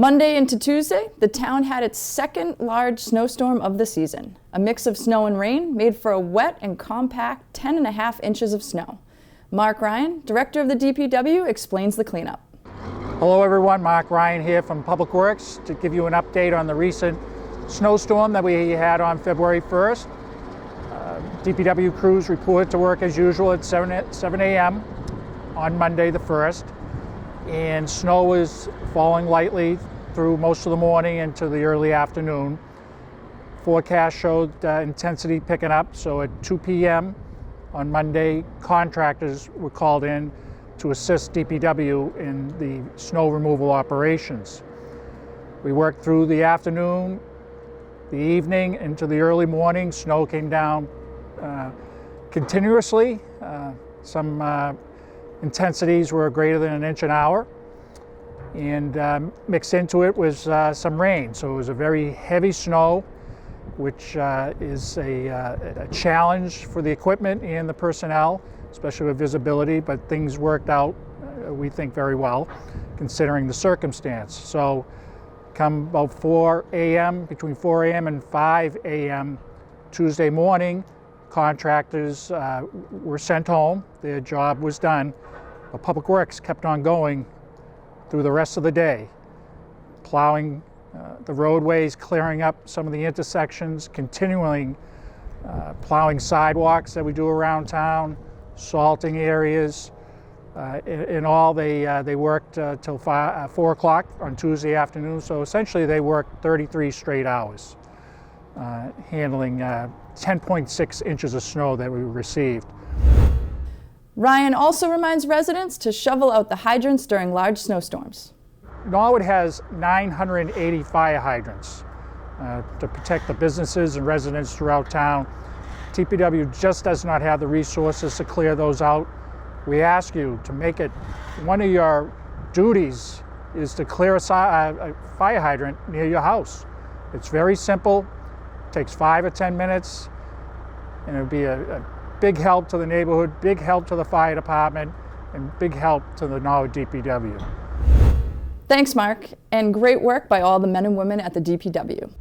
Monday into Tuesday, the town had its second large snowstorm of the season. A mix of snow and rain made for a wet and compact 10.5 inches of snow. Mark Ryan, director of the DPW, explains the cleanup. Hello everyone, Mark Ryan here from Public Works to give you an update on the recent snowstorm that we had on February 1st. DPW crews reported to work as usual at 7 a.m. on Monday the 1st. And snow was falling lightly through most of the morning into the early afternoon. Forecast showed intensity picking up, so at 2 p.m. on Monday, contractors were called in to assist DPW in the snow removal operations. We worked through the afternoon, the evening, into the early morning. Snow came down continuously. Some intensities were greater than an inch an hour, and mixed into it was some rain. So it was a very heavy snow, which is a challenge for the equipment and the personnel, especially with visibility, but things worked out, we think, very well, considering the circumstance. So come about 4 a.m., between 4 a.m. and 5 a.m. Tuesday morning, contractors were sent home. Their job was done. But Public Works kept on going through the rest of the day, plowing the roadways, clearing up some of the intersections, continuing plowing sidewalks that we do around town, salting areas. In all, they worked till 4 o'clock on Tuesday afternoon, so essentially they worked 33 straight hours, handling 10.6 inches of snow that we received. Ryan also reminds residents to shovel out the hydrants during large snowstorms. Norwood has 980 fire hydrants to protect the businesses and residents throughout town. DPW just does not have the resources to clear those out. We ask you to make it one of your duties is to clear a fire hydrant near your house. It's very simple, takes 5 or 10 minutes, and it'll be a big help to the neighborhood, big help to the fire department, and big help to the Norwood DPW. Thanks, Mark, and great work by all the men and women at the DPW.